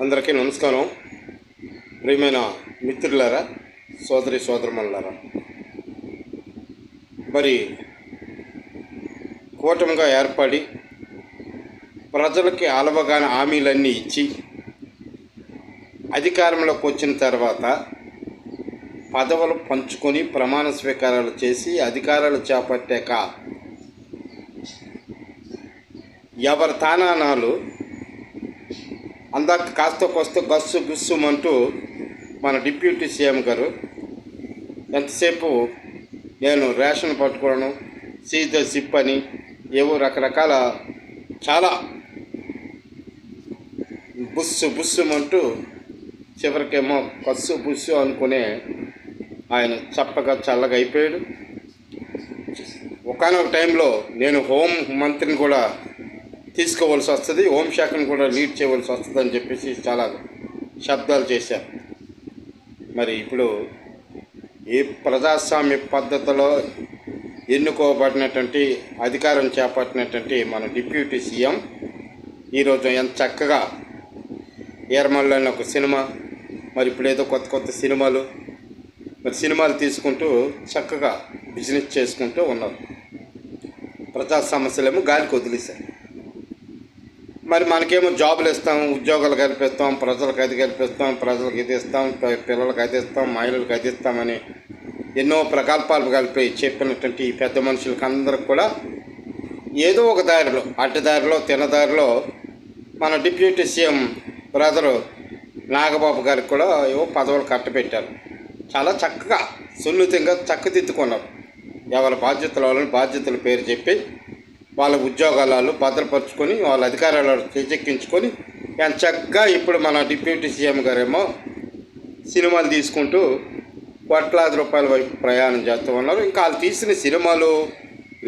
అందరికీ నమస్కారం. ప్రియమైన మిత్రులారా, సోదరి సోదరుమణులారా, మరి కూటమిగా ఏర్పడి ప్రజలకి అలవగానే హామీలన్నీ ఇచ్చి అధికారంలోకి వచ్చిన తర్వాత పదవులు పంచుకొని ప్రమాణ స్వీకారాలు చేసి అధికారాలు చేపట్టాక ఎవరి తానానాలు అందాక కాస్త కొస్త గస్సు గుస్సుమంటూ మన డిప్యూటీ సీఎం గారు ఎంతసేపు నేను రేషన్ పట్టుకోవడం, సీత సిప్ అని ఏవో రకరకాల చాలా బుస్సుమంటూ చివరికేమో కస్సు బుస్సు అనుకునే ఆయన చప్పగా చల్లగా అయిపోయాడు. ఒకానొక టైంలో నేను హోం మంత్రిని కూడా తీసుకోవాల్సి వస్తుంది, హోంశాఖను కూడా లీడ్ చేయవలసి వస్తుంది అని చెప్పేసి చాలా శబ్దాలు చేశారు. మరి ఇప్పుడు ఏ ప్రజాస్వామ్య పద్ధతిలో ఎన్నుకోబడినటువంటి అధికారం చేపట్టినటువంటి మన డిప్యూటీ సీఎం ఈరోజు ఎంత చక్కగా ఏర్మల్లోని ఒక సినిమా, మరి ఇప్పుడు ఏదో కొత్త సినిమాలు తీసుకుంటూ చక్కగా బిజినెస్ చేసుకుంటూ ఉన్నారు. ప్రజా సమస్యలేమో గాలికి వదిలేశారు. మరి మనకేమో జాబులు ఇస్తాం, ఉద్యోగాలు కల్పిస్తాం, ప్రజలకు అది కల్పిస్తాం, ప్రజలకు ఇది ఇస్తాం, పిల్లలకు అది ఇస్తాం, మహిళలకు అది ఇస్తామని ఎన్నో ప్రకల్పాలు కలిపి చెప్పినటువంటి ఈ పెద్ద మనుషులకి అందరికి కూడా ఏదో ఒక దారిలో, అడ్డదారిలో తినదారిలో మన డిప్యూటీ సీఎం బ్రదరు నాగబాబు గారికి కూడా ఏవో పదవులు కట్టబెట్టారు. చాలా చక్కగా సున్నితంగా చక్కదిద్దుకున్నారు. ఎవరి బాధ్యతల పేరు చెప్పి వాళ్ళ ఉద్యోగాలు భద్రపరుచుకొని వాళ్ళ అధికారాలు చేజెక్కించుకొని ఎంత చక్కగా ఇప్పుడు మన డిప్యూటీ సీఎం గారేమో సినిమాలు తీసుకుంటూ కోట్లాది రూపాయల వైపు ప్రయాణం చేస్తూ ఉన్నారు. ఇంకా వాళ్ళు తీసిన సినిమాలు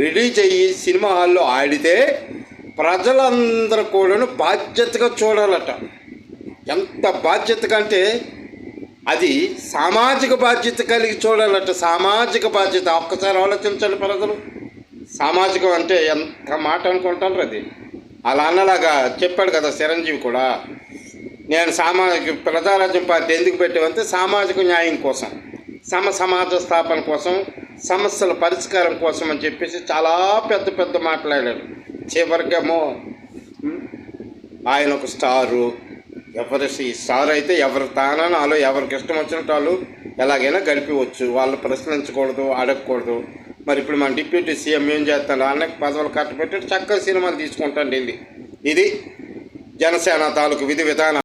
రిలీజ్ అయ్యి సినిమా హాల్లో ఆడితే ప్రజలందరూ కూడా బాధ్యతగా చూడాలట. ఎంత బాధ్యతగా అంటే అది సామాజిక బాధ్యత కలిగి చూడాలట. సామాజిక బాధ్యత ఒక్కసారి ఆలోచించండి ప్రజలు. సామాజికం అంటే ఎంత మాట అనుకుంటారు. అది అలా అన్నలాగా చెప్పాడు కదా చిరంజీవి కూడా, నేను ప్రజారాజ్యం పార్టీ ఎందుకు పెట్టామంటే సామాజిక న్యాయం కోసం, సమాజ స్థాపన కోసం, సమస్యల పరిష్కారం కోసం అని చెప్పేసి చాలా పెద్ద మాట్లాడాడు. చివరికేమో ఆయన ఒక స్టారు. స్టార్ అయితే ఎవరి తానాలు ఎవరికి ఇష్టం వచ్చినట్టు వాళ్ళు ఎలాగైనా గడిపవచ్చు, వాళ్ళు ప్రశ్నించకూడదు, అడగకూడదు. మరి ఇప్పుడు మన డిప్యూటీ సీఎం ఏం చేస్తాడు, అన్నకి పదవులు కట్టబెట్టి చక్కగా సినిమాలు తీసుకుంటాడు. ఇది జనసేన తాలూకు విధి విధానం.